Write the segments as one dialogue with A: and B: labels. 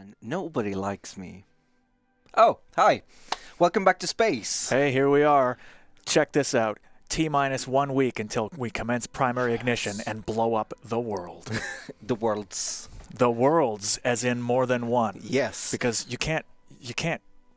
A: on. Nobody likes me. Oh, hi. Welcome back to space.
B: Hey, here we are. Check this out. T-minus 1 week until we commence primary ignition and blow up the world.
A: The worlds.
B: The worlds, as in more than one.
A: Yes.
B: Because you can't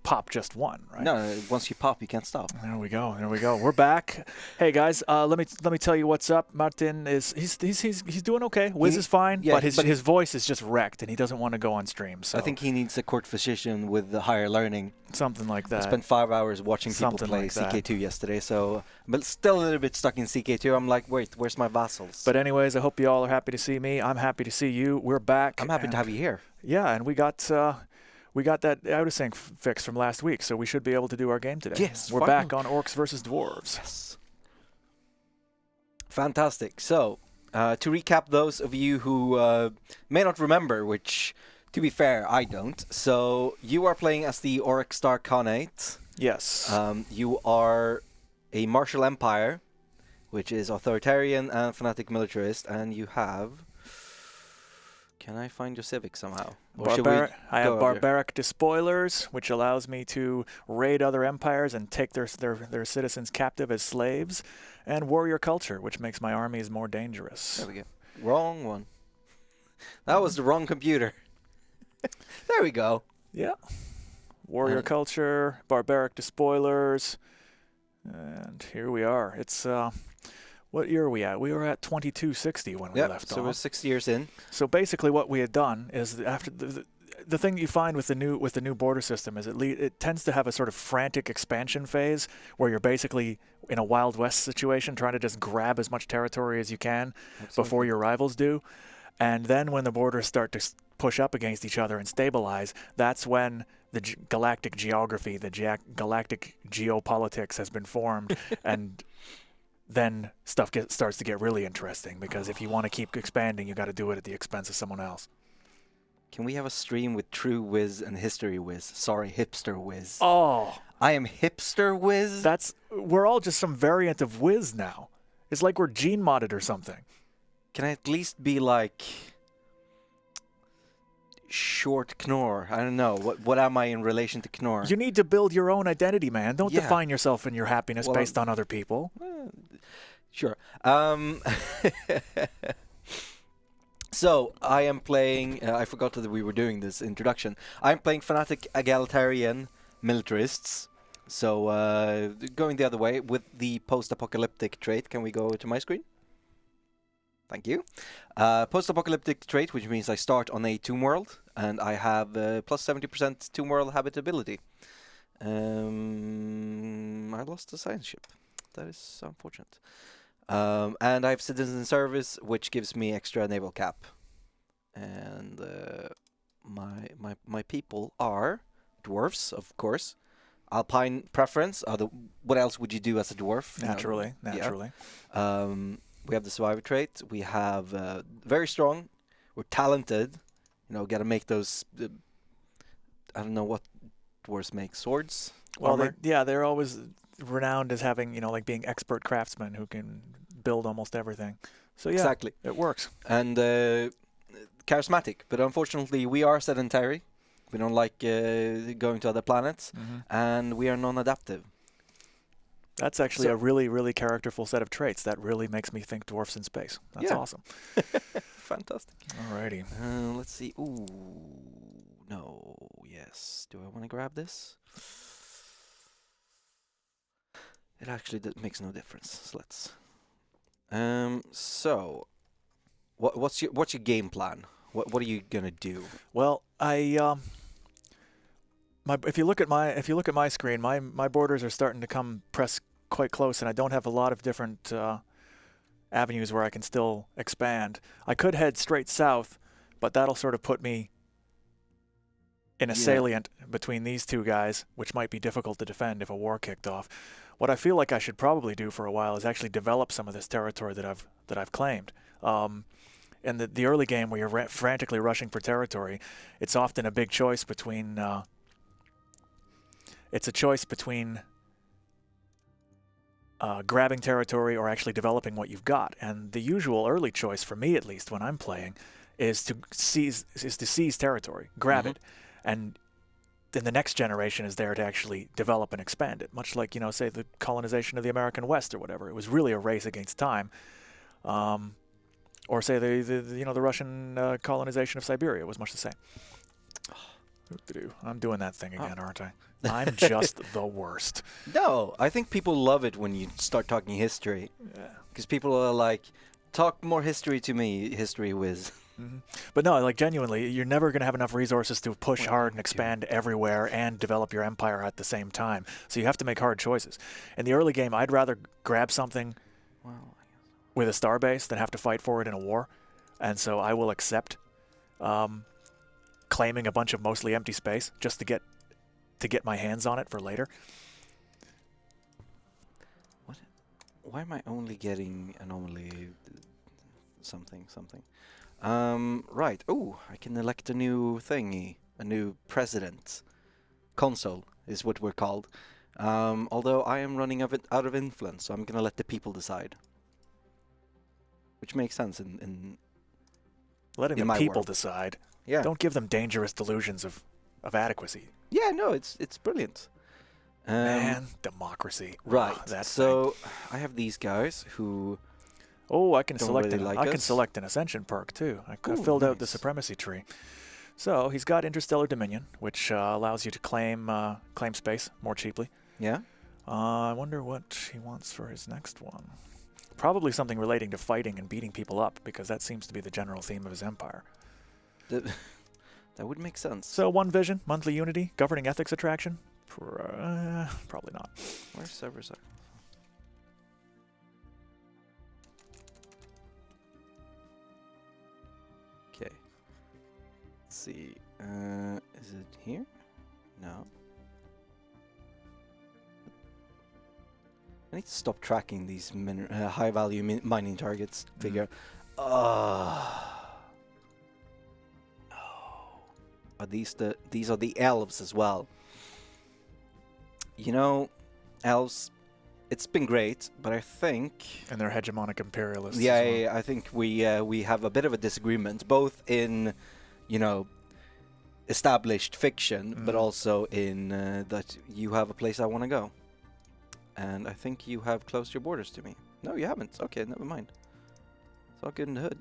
B: pop just one, right?
A: No, once you pop, you can't stop.
B: There we go. There we go. We're back. Hey guys, let me tell you what's up. Martin is he's doing okay. Wiz is fine,
A: yeah,
B: but his voice is just wrecked, and he doesn't want to go on stream. So
A: I think he needs a court physician with the higher learning.
B: something like that.
A: I spent 5 hours watching people
B: Something
A: play
B: like that.
A: CK2 yesterday, so but still a little bit stuck in CK2. I'm like, wait, where's my vassals?
B: But anyways, I hope you all are happy to see me. I'm happy to see you. We're back.
A: I'm happy
B: and
A: to have you here.
B: Yeah, and we got that out-of-sync fix from last week, so we should be able to do our game today.
A: Yes,
B: we're
A: finally.
B: back on Orcs versus Dwarves.
A: Yes. Fantastic. So, to recap those of you who may not remember, which, to be fair, I don't. So, you are playing as the Orc Star Khanate.
B: Yes.
A: You are a martial empire, which is authoritarian and fanatic militarist, and you have... Can I find your civic somehow? Or should we
B: I
A: go
B: have
A: over-
B: barbaric despoilers, which allows me to raid other empires and take their citizens captive as slaves, and warrior culture, which makes my armies more dangerous.
A: There we go. Wrong one. That was the wrong computer. There we go.
B: Yeah. Warrior culture, barbaric despoilers, and here we are. It's what year are we at? We were at 2260 when we left
A: so
B: off.
A: we're 6 years in.
B: So basically, what we had done is after the thing you find with the new border system is it tends to have a sort of frantic expansion phase where you're basically in a Wild West situation trying to just grab as much territory as you can before your rivals do, and then when the borders start to push up against each other and stabilize, that's when the galactic geography, the galactic geopolitics has been formed, and then stuff starts to get really interesting, because if you want to keep expanding, you got to do it at the expense of someone else.
A: Can we have a stream with True Wiz and History Wiz? Sorry, Hipster Wiz.
B: Oh,
A: I am Hipster Wiz?
B: we're all just some variant of Wiz now. It's like we're gene modded or something.
A: Can I at least be like... Short Knorr? I don't know. What am I in relation to Knorr?
B: You need to build your own identity, man. Don't
A: Yeah.
B: define yourself and your happiness
A: Well,
B: based on other people.
A: Sure. So, I am playing... I forgot that we were doing this introduction. I'm playing Fanatic Egalitarian Militarists. So, going the other way with the post-apocalyptic trait. Can we go to my screen? Thank you. Post-apocalyptic trait, which means I start on a tomb world, and I have plus 70% tomb world habitability. I lost the science ship. That is unfortunate. And I have citizen service, which gives me extra naval cap. And my people are dwarves, of course. Alpine preference. What else would you do as a dwarf?
B: Naturally.
A: Yeah. We have the survivor trait. We have very strong. We're talented. Got to make those. I don't know what dwarves make. Swords.
B: Well,
A: armor?
B: they're always renowned as having, like being expert craftsmen who can build almost everything. So yeah,
A: Exactly.
B: it works.
A: And charismatic, but unfortunately we are sedentary. We don't like going to other planets, and we are non-adaptive.
B: That's actually a really, really characterful set of traits. That really makes me think dwarfs in space. That's awesome.
A: Fantastic.
B: Alrighty.
A: Let's see. Ooh, no. Yes. Do I want to grab this? It actually makes no difference. So let's. So, what's your game plan? What are you gonna do?
B: Well, if you look at my screen, my borders are starting to press quite close, and I don't have a lot of different avenues where I can still expand. I could head straight south, but that'll sort of put me in a salient between these two guys, which might be difficult to defend if a war kicked off. What I feel like I should probably do for a while is actually develop some of this territory that I've claimed. In the early game, where you're frantically rushing for territory, it's often a big choice between. It's a choice between grabbing territory or actually developing what you've got. And the usual early choice, for me at least, when I'm playing, is to seize territory, grab it, and then the next generation is there to actually develop and expand it. Much like, say the colonization of the American West or whatever. It was really a race against time. Or say the Russian colonization of Siberia was much the same. I'm doing that thing again, aren't I? I'm just the worst.
A: No, I think people love it when you start talking history. Because people are like, talk more history to me, history whiz.
B: But no, like genuinely, you're never going to have enough resources to push hard and expand everywhere and develop your empire at the same time. So you have to make hard choices. In the early game, I'd rather grab something with a starbase than have to fight for it in a war. And so I will accept claiming a bunch of mostly empty space just to get my hands on it for later.
A: What? Why am I only getting anomaly something? Right. Oh, I can elect a new thingy, a new president. Consul is what we're called. Although I am running out of influence, so I'm gonna let the people decide. Which makes sense in
B: letting the people decide.
A: Yeah.
B: Don't give them dangerous delusions of adequacy.
A: Yeah, no, it's brilliant.
B: Man, democracy.
A: Right.
B: That's
A: so I have these guys who.
B: Oh, I can select
A: really
B: I can select an ascension perk too. I filled out the supremacy tree. So he's got interstellar dominion, which allows you to claim space more cheaply.
A: Yeah.
B: I wonder what he wants for his next one. Probably something relating to fighting and beating people up, because that seems to be the general theme of his empire.
A: That would make sense.
B: So one vision, monthly unity, governing ethics attraction. Probably not.
A: Where's servers? Okay. Let's see. Is it here? No. I need to stop tracking these high-value mining targets. Figure. Are these are the elves as well? You know, elves. It's been great, but I think.
B: And they're hegemonic imperialists.
A: Yeah,
B: as well.
A: yeah, I think we have a bit of a disagreement, both in, established fiction, but also in that you have a place I want to go. And I think you have closed your borders to me. No, you haven't. Okay, never mind. It's all good in the hood.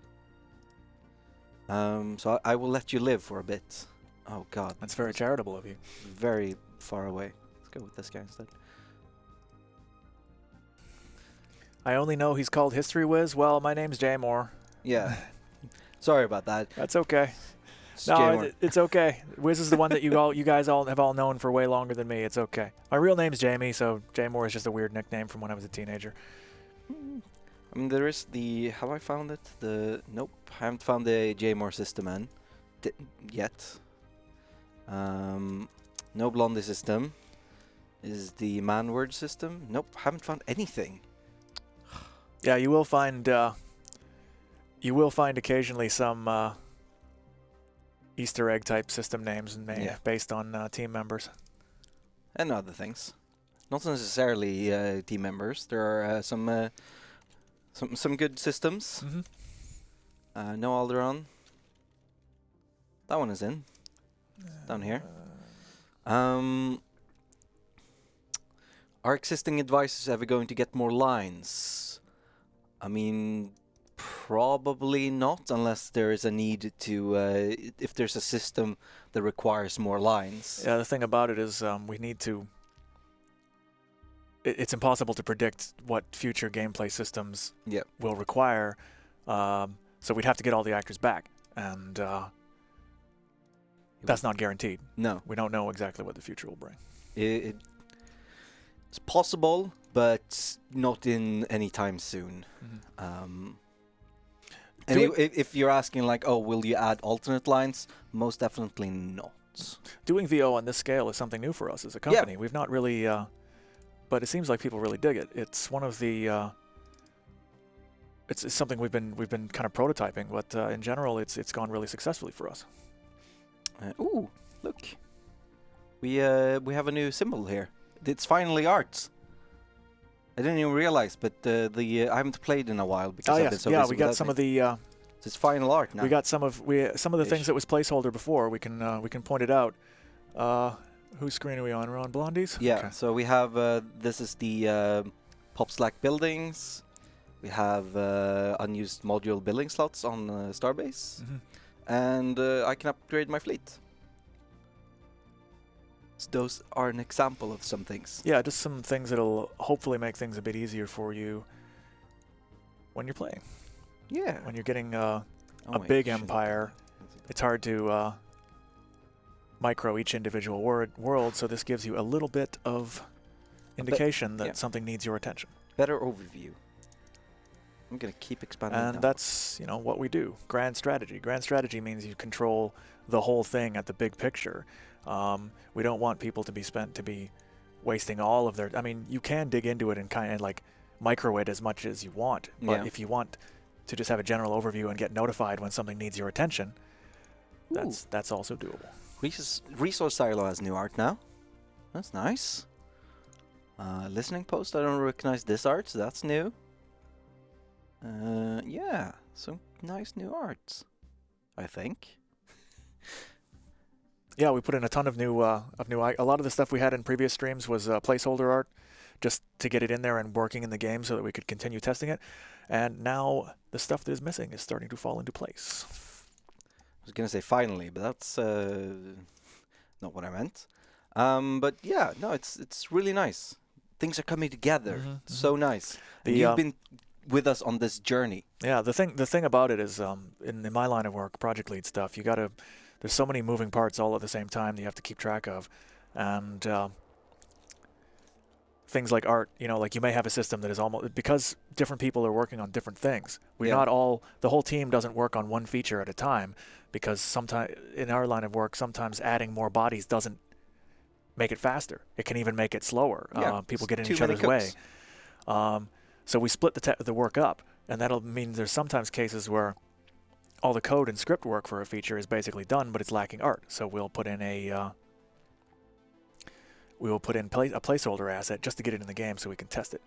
A: So I will let you live for a bit. Oh, God.
B: That's very charitable of you.
A: Very far away. Let's go with this guy instead.
B: I only know he's called History Whiz. Well, my name's Jay Moore.
A: Yeah. Sorry about that.
B: That's okay.
A: It's
B: No, it's okay. Wiz is the one that you guys all have known for way longer than me. It's okay. My real name's Jamie, so Jay Moore is just a weird nickname from when I was a teenager.
A: I mean, there is the... Have I found it? Nope. I haven't found the J Moore system yet. No Blondie system. Is the man-word system? Nope. Haven't found anything.
B: Yeah, you will find occasionally some Easter egg type system names based on team members.
A: And other things. Not necessarily team members. There are some good systems. No Alderaan. That one is in. Down here. Are existing advisors ever going to get more lines? I mean, probably not, unless there is a need to, if there's a system that requires more lines.
B: Yeah, the thing about it is we need to... It's impossible to predict what future gameplay systems will require, so we'd have to get all the actors back, and that's not guaranteed.
A: No.
B: We don't know exactly what the future will bring.
A: It's possible, but not in any time soon. If you're asking like, oh, will you add alternate lines? Most definitely not.
B: Doing VO on this scale is something new for us as a company. Yeah. We've not really, but it seems like people really dig it. It's one of the, it's something we've been kind of prototyping, but in general, it's gone really successfully for us.
A: Ooh, look, we have a new symbol here. It's finally art. I didn't even realize, but I haven't played in a while because I've been so busy
B: we got some of the
A: It's his final art now.
B: We got some of the things that was placeholder before. We can point it out. Whose screen are we on? We're on Blondie's?
A: Yeah,
B: Okay.
A: so we have, this is the Pop Slack buildings. We have unused module building slots on Starbase. And I can upgrade my fleet. So those are an example of some things.
B: Yeah, just some things that'll hopefully make things a bit easier for you when you're playing.
A: Yeah.
B: When you're getting a big empire, it's hard to micro each individual world, so this gives you a little bit of indication that something needs your attention.
A: Better overview. I'm going to keep expanding.
B: And that's, what we do. Grand strategy. Grand strategy means you control the whole thing at the big picture. We don't want people to be wasting all of their... I mean, you can dig into it and kind of like micro it as much as you want. But if you want to just have a general overview and get notified when something needs your attention, that's also doable.
A: Resource Silo has new art now. That's nice. Listening Post, I don't recognize this art, so that's new. Yeah, some nice new arts, I think.
B: Yeah, we put in a ton of new, a lot of the stuff we had in previous streams was placeholder art, just to get it in there and working in the game so that we could continue testing it. And now the stuff that is missing is starting to fall into place.
A: I was gonna say finally, but that's not what I meant. But yeah, no, it's really nice. Things are coming together. So nice. And you've been with us on this journey.
B: Yeah, the thing about it is, in my line of work, project lead stuff, there's so many moving parts all at the same time that you have to keep track of, and things like art, like you may have a system that is almost, because different people are working on different things. The whole team doesn't work on one feature at a time, because sometimes in our line of work, sometimes adding more bodies doesn't make it faster. It can even make it slower. People get in each other's way. So we split the work up, and that'll mean there's sometimes cases where all the code and script work for a feature is basically done, but it's lacking art. So we'll put in a placeholder asset just to get it in the game so we can test it.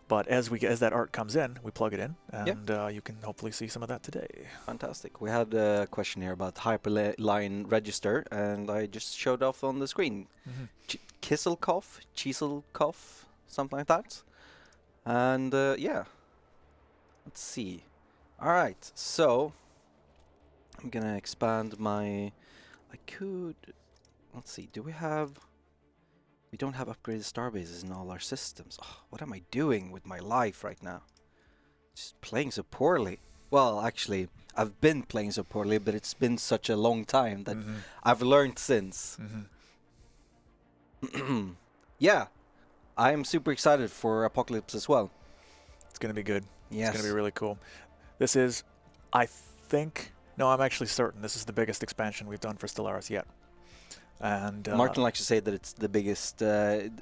B: But as that art comes in, we plug it in, and you can hopefully see some of that today. Fantastic.
A: We had a question here about Hyperline Register, and I just showed off on the screen. Chiselkov, something like that. And yeah, let's see. All right, so I'm gonna expand my. Let's see. We don't have upgraded starbases in all our systems. Oh, what am I doing with my life right now? Just playing so poorly. Well, actually, I've been playing so poorly, but it's been such a long time that I've learned since. Yeah, I am super excited for Apocalypse as well.
B: It's going to be good.
A: Yes.
B: It's going to be really cool. This is, I'm actually certain this is the biggest expansion we've done for Stellaris yet. And
A: Martin likes to say that it's the biggest, not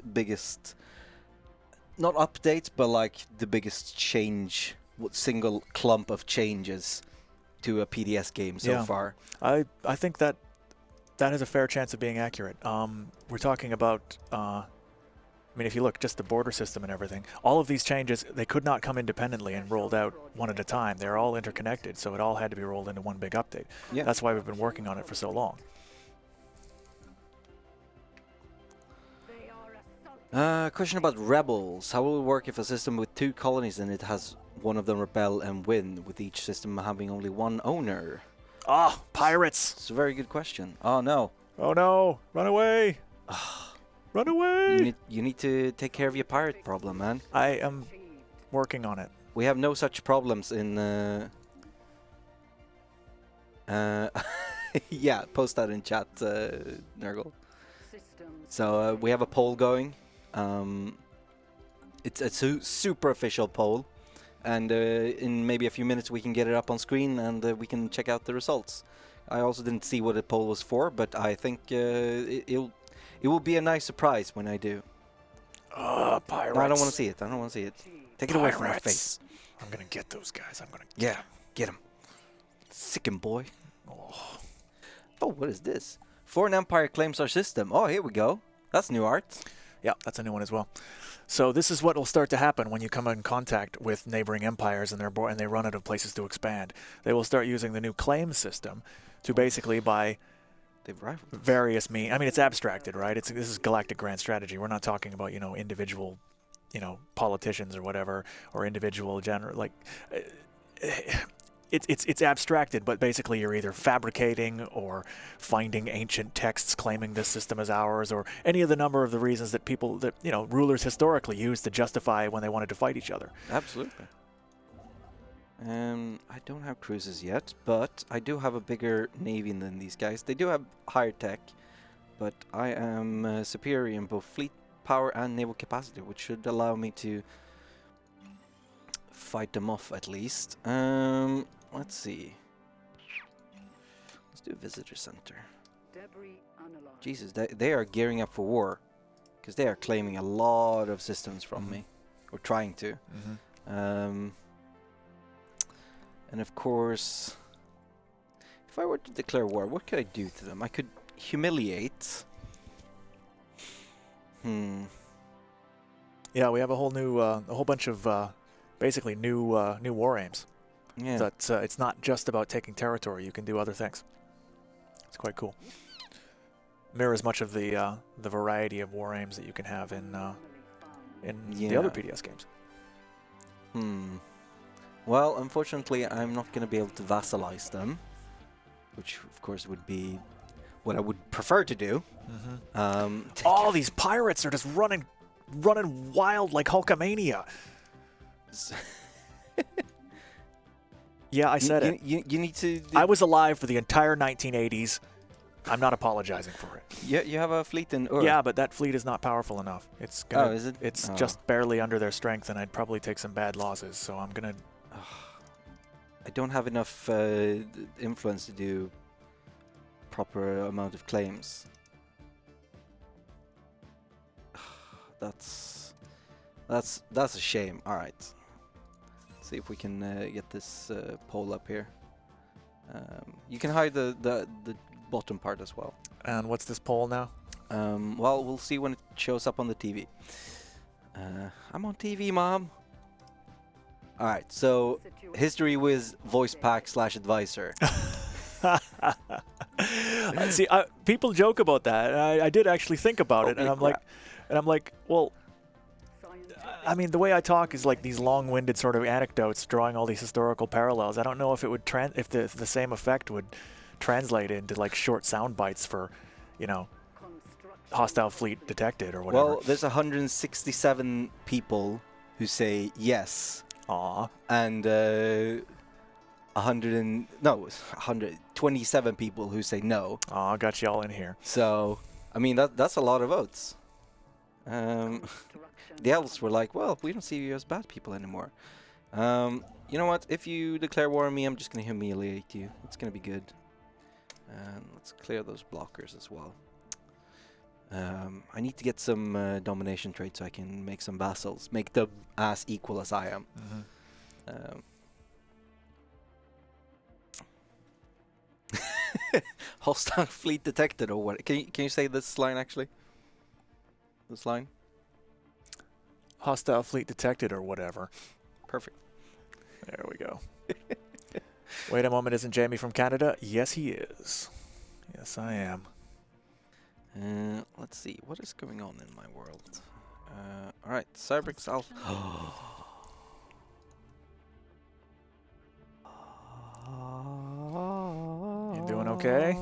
A: updates, but like the biggest change, single clump of changes to a PDS game so far.
B: I think that has a fair chance of being accurate. We're talking about, if you look just the border system and everything, all of these changes, they could not come independently and rolled out one at a time. They're all interconnected, so it all had to be rolled into one big update. Yeah. That's why we've been working on it for so long.
A: Question about rebels. How will it work if a system with 2 colonies and it has one of them rebel and win, with each system having only one owner?
B: Pirates!
A: It's a very good question. Oh no.
B: Oh no! Run away! Run away!
A: You need to take care of your pirate problem, man.
B: I am working on it.
A: We have no such problems in... yeah, post that in chat, Nurgle. So we have a poll going. It's a super official poll, and in maybe a few minutes we can get it up on screen and we can check out the results. I also didn't see what the poll was for, but I think it will be a nice surprise when I do.
B: Pirates!
A: No, I don't want to see it. I don't want to see it. Take it away from my face.
B: I'm gonna get those guys.
A: Get them. Sick 'em, boy. Oh, what is this? Foreign Empire claims our system. Oh, here we go. That's new art.
B: Yeah, that's a new one as well. So this is what will start to happen when you come in contact with neighboring empires and they run out of places to expand. They will start using the new claim system to basically buy various means. I mean, it's abstracted, right? This is Galactic grand strategy. We're not talking about, individual, politicians or whatever, or individual it's abstracted, but basically you're either fabricating or finding ancient texts claiming this system as ours, or any of the number of the reasons that rulers historically used to justify when they wanted to fight each other.
A: Absolutely. I don't have cruises yet, but I do have a bigger navy than these guys. They do have higher tech, but I am superior in both fleet power and naval capacity, which should allow me to fight them off at least. Let's see. Let's do a visitor center. Jesus, they are gearing up for war, because they are claiming a lot of systems from me, or trying to. And of course, if I were to declare war, what could I do to them? I could humiliate.
B: Yeah, we have a whole bunch of basically new war aims.
A: Yeah.
B: That it's not just about taking territory. You can do other things. It's quite cool. Mirrors much of the variety of war aims that you can have in the other PDS games.
A: Well, unfortunately, I'm not going to be able to vassalize them, which of course would be what I would prefer to do.
B: All these pirates are just running wild like Hulkamania. Yeah, I said it.
A: You need to...
B: I was alive for the entire 1980s. I'm not apologizing for it.
A: You have a fleet in Ur.
B: Yeah, but that fleet is not powerful enough. It's gonna,
A: is it?
B: It's just barely under their strength, and I'd probably take some bad losses, so I'm going to...
A: I don't have enough influence to do proper amount of claims. That's a shame. All right. See if we can get this pole up here. You can hide the bottom part as well.
B: And what's this pole now?
A: Well, we'll see when it shows up on the TV. I'm on TV, Mom. All right, so history with voice pack / advisor.
B: See, people joke about that. I did actually think about it, and I'm like, well, I mean, the way I talk is like these long-winded sort of anecdotes, drawing all these historical parallels. I don't know if it would if the same effect would translate into like short sound bites for, hostile fleet detected or whatever.
A: Well, there's 167 people who say yes.
B: Aw.
A: And 127 people who say no.
B: Aw, got you all in here.
A: So, I mean, that's a lot of votes. The elves were like, well, we don't see you as bad people anymore. You know what? If you declare war on me, I'm just going to humiliate you. It's going to be good. And let's clear those blockers as well. I need to get some domination trade so I can make some vassals. Make them as equal as I am. Hostile fleet detected or what? Can you say this line actually? This line?
B: Hostile fleet detected or whatever.
A: Perfect.
B: There we go. Wait a moment, isn't Jamie from Canada? Yes, he is. Yes, I am.
A: Let's see, what is going on in my world? Alright, Cybrix Alpha.
B: You doing okay?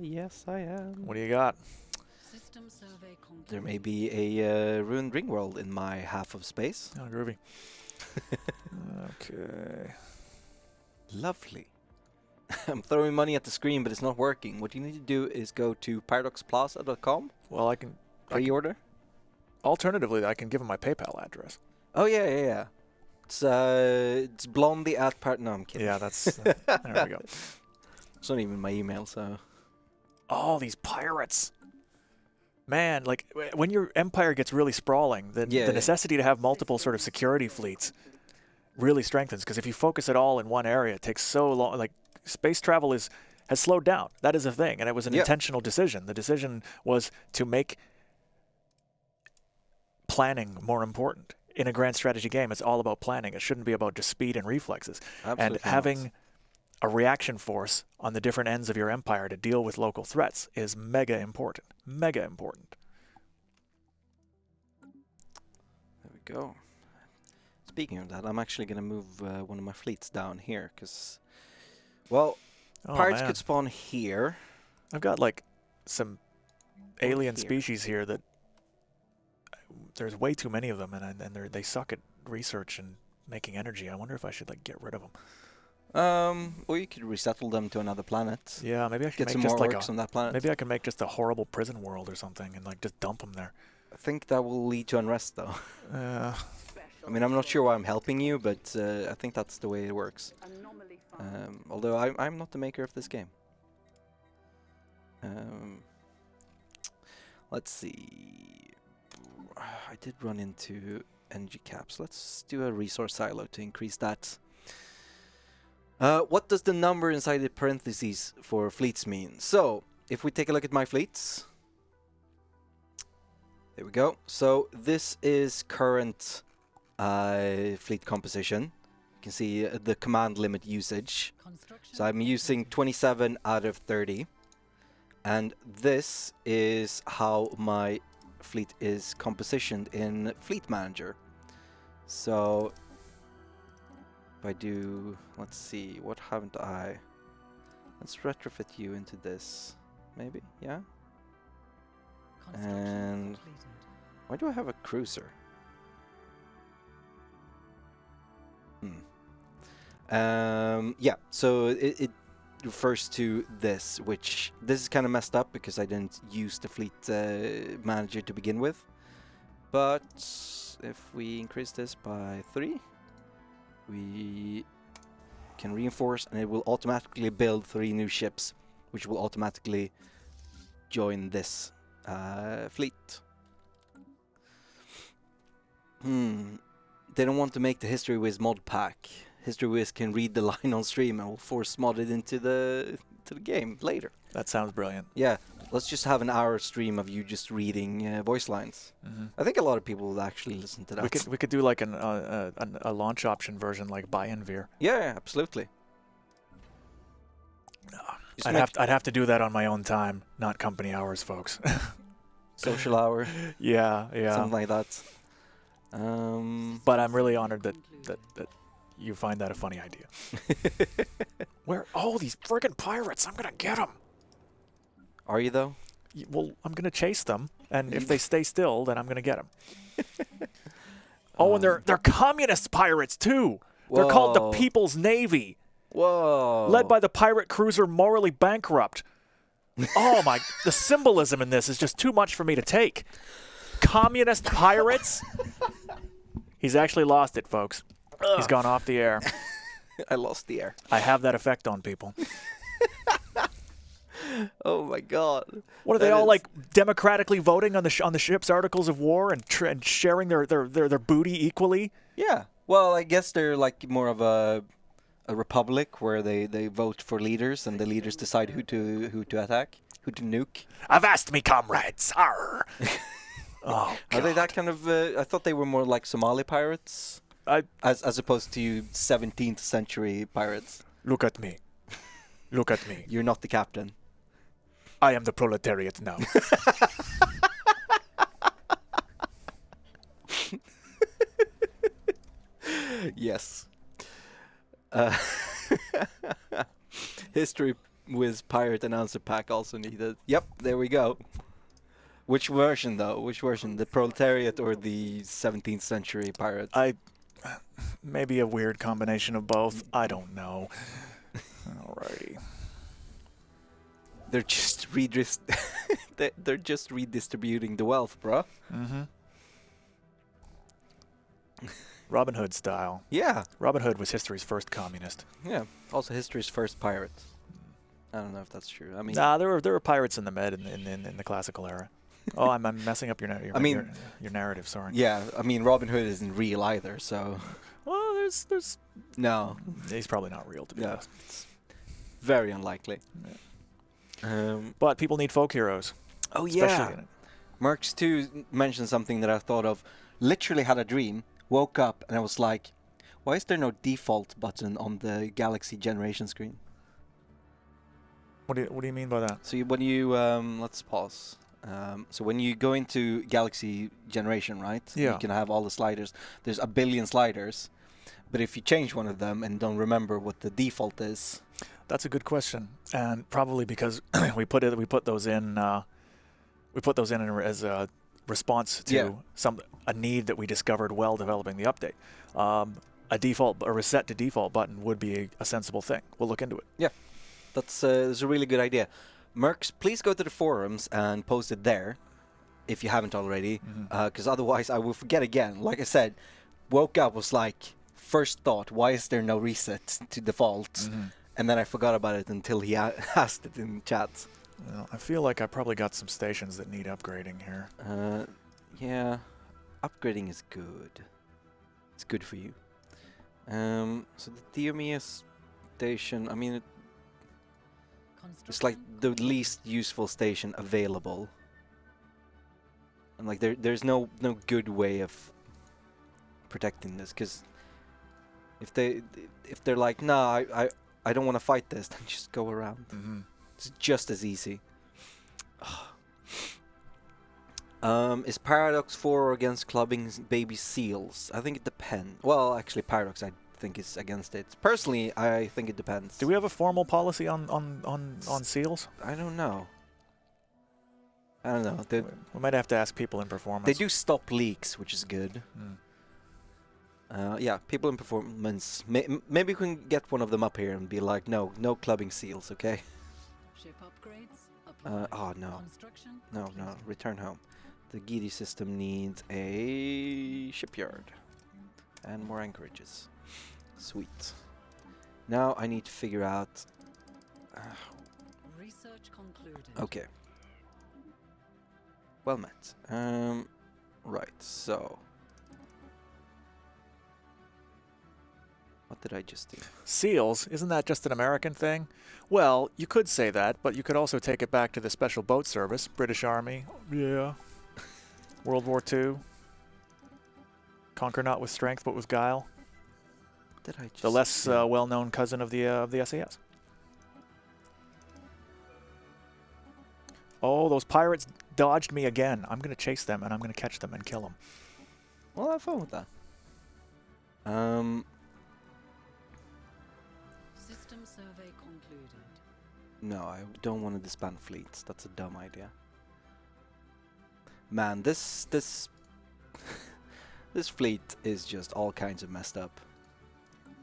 A: Yes, I am.
B: What do you got?
A: There may be a ruined ring world in my half of space.
B: Oh, groovy. Okay.
A: Lovely. I'm throwing money at the screen, but it's not working. What you need to do is go to paradoxplaza.com.
B: Well, I can
A: pre-order.
B: Alternatively, I can give him my PayPal address.
A: Oh yeah. It's blondie at part. No, I'm kidding.
B: Yeah, that's there we go.
A: It's not even my email, so.
B: Oh, these pirates. Man, like when your empire gets really sprawling, then the necessity to have multiple sort of security fleets really strengthens, because if you focus it all in one area, it takes so long. Like space travel has slowed down. That is a thing, and it was an intentional decision. The decision was to make planning more important. In a grand strategy game, it's all about planning. It shouldn't be about just speed and reflexes.
A: Absolutely
B: And having a reaction force on the different ends of your empire to deal with local threats is mega important. Mega important.
A: There we go. Speaking of that, I'm actually going to move one of my fleets down here, because, well, pirates could spawn here.
B: I've got, like, some alien
A: here.
B: species here that there's way too many of them, and they suck at research and making energy. I wonder if I should, like, get rid of them.
A: Or you could resettle them to another planet.
B: Yeah, maybe I can
A: Get
B: make
A: some
B: just
A: more
B: like
A: orcs on that planet.
B: maybe I can make just a horrible prison world or something and like just dump them there.
A: I think that will lead to unrest, though. I mean, I'm not sure why I'm helping you, but I think that's the way it works. Although I'm not the maker of this game. Let's see. I did run into energy caps. Let's do a resource silo to increase that. What does the number inside the parentheses for fleets mean? So, if we take a look at my fleets. There we go. So, this is current fleet composition. You can see the command limit usage. So, I'm using 27 out of 30. And this is how my fleet is compositioned in Fleet Manager. So, if I do, let's see, what haven't I? Let's retrofit you into this, maybe, yeah? And why do I have a cruiser? Yeah, so it refers to this, which this is kind of messed up because I didn't use the fleet manager to begin with. But if we increase this by 3, we can reinforce, and it will automatically build 3 new ships, which will automatically join this fleet. They don't want to make the History Wiz mod pack. History Wiz can read the line on stream and will force mod it into the game later.
B: That sounds brilliant.
A: Yeah, let's just have an hour stream of you just reading voice lines. I think a lot of people will actually listen to that.
B: We could do like a launch option version like Bienveer.
A: Yeah, absolutely.
B: I'd have to do that on my own time, not company hours, folks.
A: Social hour.
B: Yeah.
A: Something like that.
B: But I'm really honored that you find that a funny idea. Where? Oh, these friggin' pirates! I'm gonna get them.
A: Are you though?
B: Well, I'm gonna chase them, and if they stay still, then I'm gonna get them. Oh, and they're communist pirates too.
A: Whoa.
B: They're called the People's Navy.
A: Whoa!
B: Led by the pirate cruiser Morally Bankrupt. Oh my! The symbolism in this is just too much for me to take. Communist pirates. He's actually lost it, folks. He's gone off the air.
A: I lost the air.
B: I have that effect on people.
A: Oh my god!
B: What are they all like democratically voting on the ship's articles of war and sharing their booty equally?
A: Yeah. Well, I guess they're like more of a republic where they vote for leaders and the leaders decide who to attack, who to nuke.
B: Avast me, comrades! Arr! Oh,
A: are they that kind of? I thought they were more like Somali pirates, as opposed to 17th century pirates.
B: Look at me. Look at me.
A: You're not the captain.
B: I am the proletariat now.
A: Yes. History Wiz pirate announcer pack also needed. Yep, there we go. Which version though? Which version? The proletariat or the 17th century pirates?
B: Maybe a weird combination of both. I don't know. Alrighty.
A: They're just they're just redistributing the wealth, bro.
B: Robin Hood style.
A: Yeah.
B: Robin Hood was history's first communist.
A: Yeah. Also history's first pirate. I don't know if that's true. I mean,
B: nah, there were pirates in the Med in the classical era. Oh, I'm messing up your narrative. Sorry.
A: Yeah, I mean Robin Hood isn't real either, so.
B: Well, there's.
A: No.
B: He's probably not real, to be honest.
A: It's very unlikely.
B: Yeah. But people need folk heroes.
A: Oh yeah. Mercs 2 mentioned something that I thought of. Literally had a dream, woke up, and I was like, why is there no default button on the Galaxy generation screen?
B: What do you mean by that?
A: So when you, let's pause. So when you go into Galaxy generation, right?
B: Yeah.
A: You can have all the sliders. There's a billion sliders. But if you change one of them and don't remember what the default is...
B: That's a good question, and probably because we put those in as a response to a need that we discovered while developing the update. A reset to default button would be a sensible thing. We'll look into it.
A: Yeah, that's a really good idea. Mercs, please go to the forums and post it there if you haven't already, because otherwise I will forget again. Like I said, woke up, was like, first thought, why is there no reset to default? And then I forgot about it until he asked it in chat.
B: Well, I feel like I probably got some stations that need upgrading here.
A: Yeah, upgrading is good. It's good for you. So the Diomeus station, I mean, it's like the least useful station available. And like there's no good way of protecting this, because if they're like, nah, I don't want to fight this, then just go around. It's just as easy. Is Paradox for or against clubbing baby seals? I think it depends. Well, actually, Paradox I think is against it. Personally, I think it depends.
B: Do we have a formal policy on seals?
A: I don't know. I don't know.
B: We might have to ask people in performance.
A: They do stop leaks, which is good. Yeah, people in performance. Maybe we can get one of them up here and be like, no clubbing seals, okay?
C: Ship upgrades.
A: Oh no. No, return home. The Gidi system needs a shipyard and more anchorages. Sweet. Now I need to figure out.
C: Research concluded.
A: Okay. Well met. Right. So. What did I just do?
B: Seals, isn't that just an American thing? Well, you could say that, but you could also take it back to the Special Boat Service, British Army. Yeah. World War II. Conquer not with strength, but with guile.
A: What did I just
B: the less well-known cousin of the SAS. Oh, those pirates dodged me again. I'm going to chase them, and I'm going to catch them and kill them.
A: Well, have fun with that.
C: System survey concluded.
A: No, I don't want to disband fleets. That's a dumb idea. Man, this this fleet is just all kinds of messed up.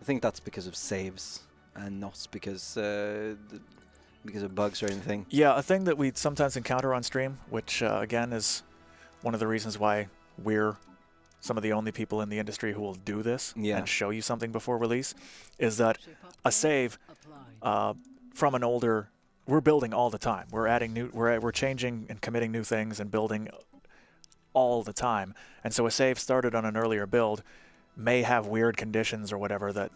A: I think that's because of saves and not because of bugs or anything.
B: Yeah, a thing that we sometimes encounter on stream, which again is one of the reasons why we're some of the only people in the industry who will do this and show you something before release, is that a save from an older, we're building all the time. We're adding new, we're changing and committing new things and building all the time. And so a save started on an earlier build may have weird conditions or whatever that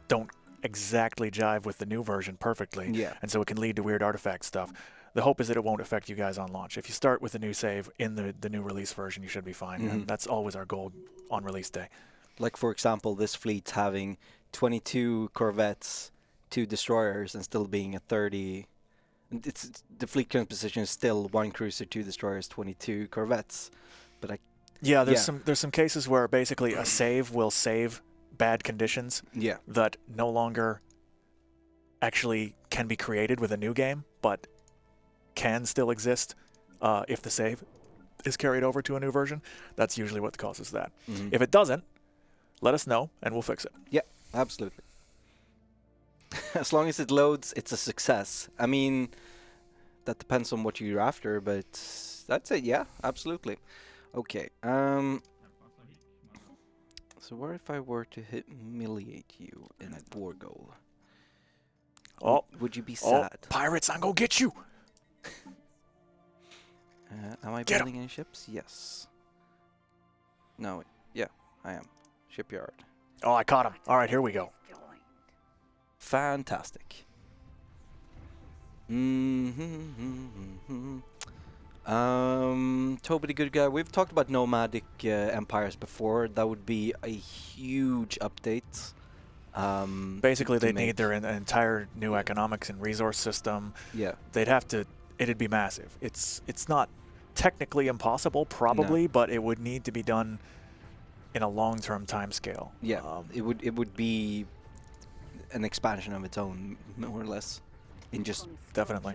B: don't exactly jive with the new version perfectly.
A: Yeah.
B: And so it can lead to weird artifact stuff. The hope is that it won't affect you guys on launch. If you start with a new save in the new release version, you should be fine. And that's always our goal on release day.
A: Like, for example, this fleet having 22 corvettes, 2 destroyers, and still being at 30. It's the fleet composition is still 1 cruiser, 2 destroyers, 22 corvettes. But
B: there's some cases where basically a save will save bad conditions that no longer actually can be created with a new game, but can still exist if the save is carried over to a new version. That's usually what causes that. If it doesn't, let us know and we'll fix it.
A: Yeah, absolutely. As long as it loads, it's a success. I mean, that depends on what you're after, but that's it. Yeah, absolutely. Okay. So what if I were to humiliate you in a war goal?
B: Oh,
A: would you be sad?
B: Pirates, I'm gonna get you.
A: Am I building any ships? Yes. No. Yeah, I am. Shipyard.
B: Oh, I caught him. All right, here we go.
A: Fantastic. Toby the Good Guy. We've talked about nomadic empires before. That would be a huge update.
B: Basically,
A: to
B: they
A: make.
B: need their entire new economics and resource system.
A: Yeah.
B: They'd have to. It'd be massive. It's not technically impossible, probably, but it would need to be done in a long-term time scale.
A: Yeah. It would be an expansion of its own, more or less, in just.
B: Definitely.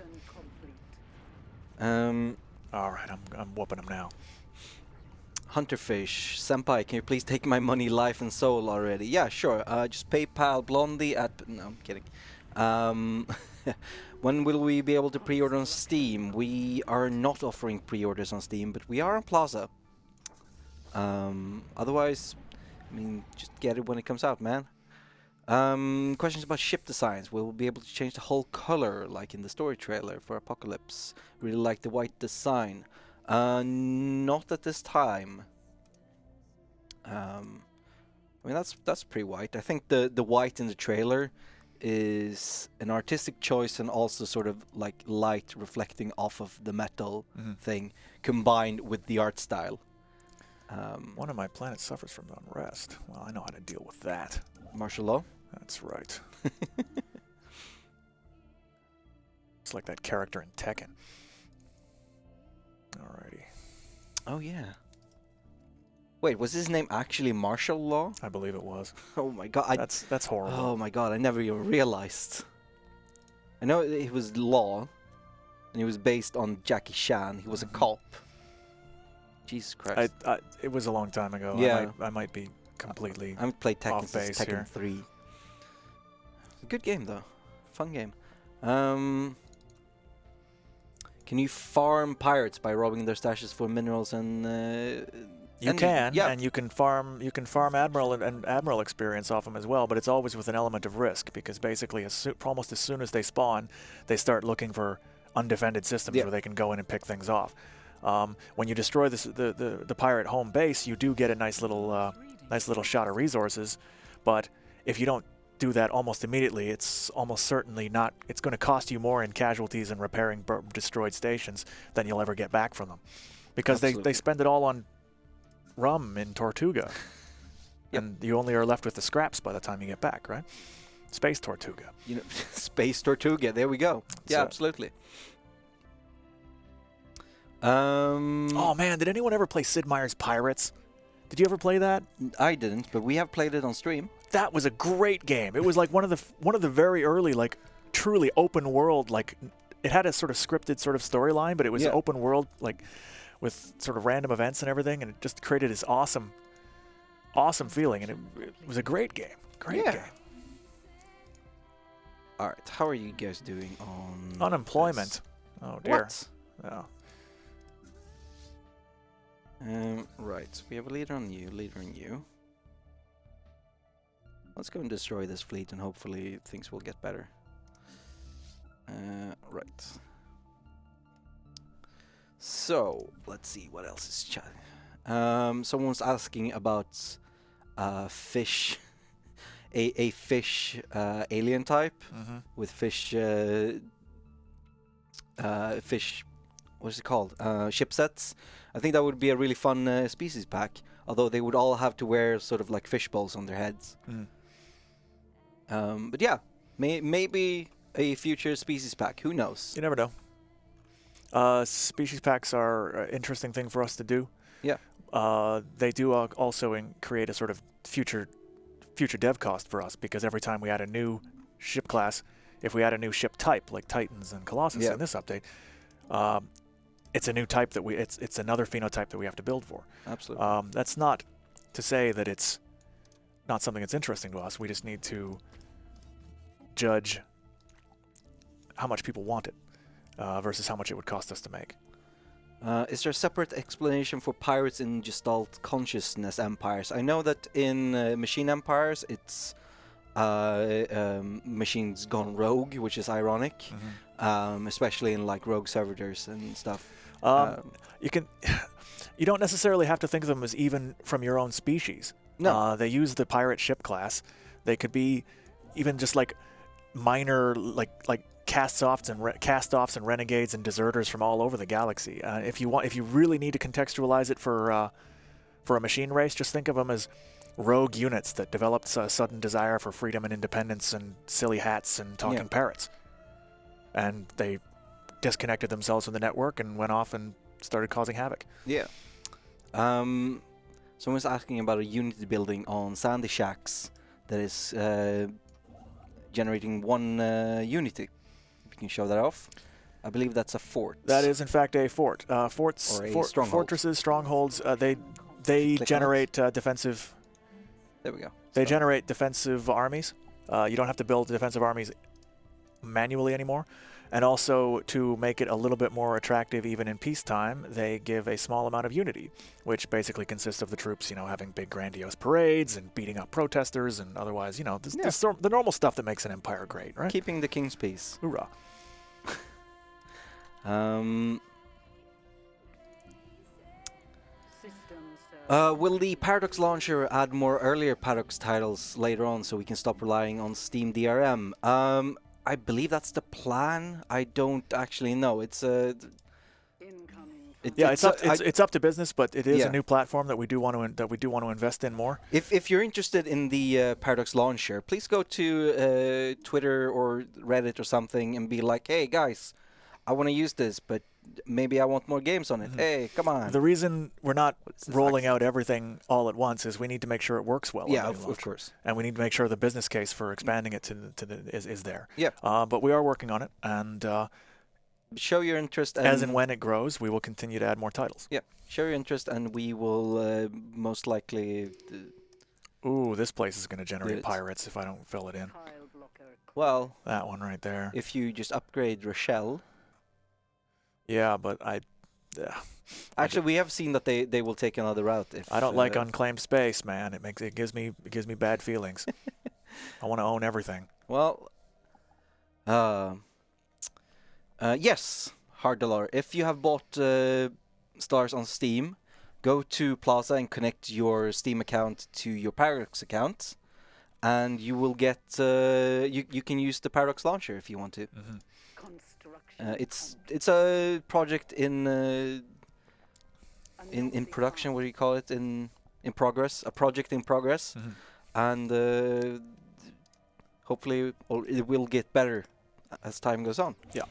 A: Um.
B: All right, I'm whooping them now.
A: Hunterfish, Senpai, can you please take my money, life and soul already? Yeah, sure. Just PayPal Blondie at... No, I'm kidding. When will we be able to pre-order on Steam? We are not offering pre-orders on Steam, but we are on Plaza. Otherwise, I mean, just get it when it comes out, man. Questions about ship designs. Will we be able to change the whole color, like in the story trailer for Apocalypse? Really like the white design. Not at this time. I mean, that's pretty white. I think the white in the trailer is an artistic choice and also sort of like light reflecting off of the metal thing combined with the art style.
B: One of my planets suffers from unrest. Well, I know how to deal with that.
A: Martial law?
B: That's right. It's like that character in Tekken. Alrighty.
A: Oh, yeah. Wait, was his name actually Martial Law?
B: I believe it was.
A: Oh my god.
B: That's horrible.
A: Oh my god, I never even realized. I know it was Law, and he was based on Jackie Chan. He was a cop. Jesus Christ.
B: It was a long time ago.
A: Yeah.
B: I might be completely
A: I haven't played Tekken
B: off
A: since
B: base
A: Tekken
B: here.
A: 3. It's a good game, though. Fun game. Can you farm pirates by robbing their stashes for minerals and...
B: You can,
A: yeah.
B: and you can farm admiral and admiral experience off them as well, but it's always with an element of risk because basically almost as soon as they spawn, they start looking for undefended systems where they can go in and pick things off. When you destroy the pirate home base, you do get a nice little shot of resources, but if you don't do that almost immediately, it's almost certainly not. It's going to cost you more in casualties and repairing destroyed stations than you'll ever get back from them, because they spend it all on rum in Tortuga, and you only are left with the scraps by the time you get back, right? Space Tortuga.
A: You know, Space Tortuga. There we go. Yeah, absolutely.
B: Oh man, did anyone ever play Sid Meier's Pirates? Did you ever play that?
A: I didn't, but we have played it on stream.
B: That was a great game. It was like one of the very early, like truly open world. Like it had a sort of scripted sort of storyline, but it was open world, like with sort of random events and everything, and it just created this awesome feeling. And it was a great game. Great game.
A: All right, how are you guys doing on
B: unemployment?
A: This?
B: Oh dear.
A: What?
B: Oh.
A: Right, we have a leader on you. Let's go and destroy this fleet and hopefully things will get better. Right. So, let's see what else is chatting. Someone's asking about fish, a fish alien type with fish, what's it called? Ship sets. I think that would be a really fun species pack, although they would all have to wear sort of like fish bowls on their heads. But yeah, maybe a future species pack. Who knows?
B: You never know. Species packs are an interesting thing for us to do.
A: Yeah.
B: They do also create a sort of future dev cost for us, because every time we add a new ship class, if we add a new ship type like Titans and Colossus in this update, it's a new type that it's another phenotype that we have to build for.
A: Absolutely.
B: That's not to say that it's not something that's interesting to us. We just need to judge how much people want it versus how much it would cost us to make.
A: Is there a separate explanation for pirates in Gestalt consciousness empires? I know that in machine empires it's machines gone rogue, which is ironic, especially in like rogue servitors and stuff.
B: You don't necessarily have to think of them as even from your own species.
A: No.
B: They use the pirate ship class. They could be even just like minor, like cast-offs and renegades and deserters from all over the galaxy. If you really need to contextualize it for a machine race, just think of them as rogue units that developed a sudden desire for freedom and independence and silly hats and talking parrots. And they disconnected themselves from the network and went off and started causing havoc.
A: Yeah. Someone's asking about a unity building on Sandy Shacks that is generating one unity. If you can show that off. I believe that's a fort.
B: That is, in fact, a fort. Forts,
A: or a stronghold.
B: fortresses, strongholds, they generate defensive...
A: There we go.
B: They generate defensive armies. You don't have to build defensive armies manually anymore. And also, to make it a little bit more attractive even in peacetime, they give a small amount of unity, which basically consists of the troops, having big grandiose parades and beating up protesters and otherwise, the normal stuff that makes an empire great, right?
A: Keeping the king's peace.
B: Hoorah.
A: Will the Paradox launcher add more earlier Paradox titles later on so we can stop relying on Steam DRM? I believe that's the plan. I don't actually know. It's
B: it's up to business, but it is a new platform that we do want to invest in more.
A: If you're interested in the Paradox launcher, please go to Twitter or Reddit or something and be like, "Hey guys, I want to use this, but maybe I want more games on it. Hey, come on."
B: The reason we're not rolling out everything all at once is we need to make sure it works well.
A: Yeah, of course.
B: And we need to make sure the business case for expanding it is there.
A: Yeah.
B: But we are working on it, and
A: show your interest.
B: As and when it grows, we will continue to add more titles.
A: Yeah, show your interest, and we will most likely.
B: Ooh, this place is going to generate pirates if I don't fill it in.
A: Well,
B: that one right there.
A: If you just upgrade Rochelle.
B: Yeah, but
A: actually, we have seen that they will take another route. If
B: I don't like unclaimed space, man. It gives me bad feelings. I want to own everything.
A: Well, yes, $100. If you have bought Stars on Steam, go to Plaza and connect your Steam account to your Paradox account, and you will get you can use the Paradox launcher if you want to.
B: Mm-hmm.
A: It's a project in production. What do you call it? In progress. A project in progress, and hopefully it will get better as time goes on.
B: Yeah.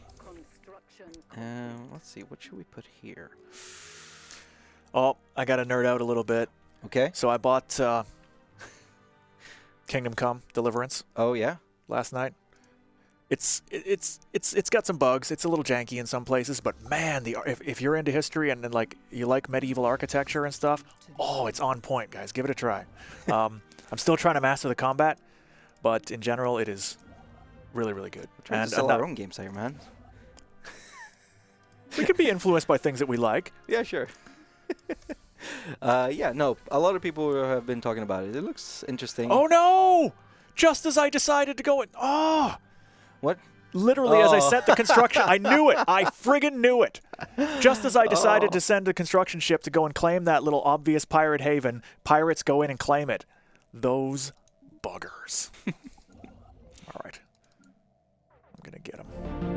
A: Let's see. What should we put here?
B: Oh, I got to nerd out a little bit.
A: Okay.
B: So I bought Kingdom Come Deliverance.
A: Oh yeah.
B: Last night. It's got some bugs. It's a little janky in some places, but man, if you're into history and like you like medieval architecture and stuff, oh, it's on point, guys. Give it a try. I'm still trying to master the combat, but in general, it is really, really good.
A: We're trying to sell our own games here, man.
B: We can be influenced by things that we like.
A: Yeah, sure. Yeah, no, a lot of people have been talking about it. It looks interesting.
B: Oh no! Just as I decided to go,
A: What?
B: Literally, as I set the construction, I knew it. I friggin' knew it. Just as I decided to send a construction ship to go and claim that little obvious pirate haven, pirates go in and claim it. Those buggers. All right. I'm going to get them.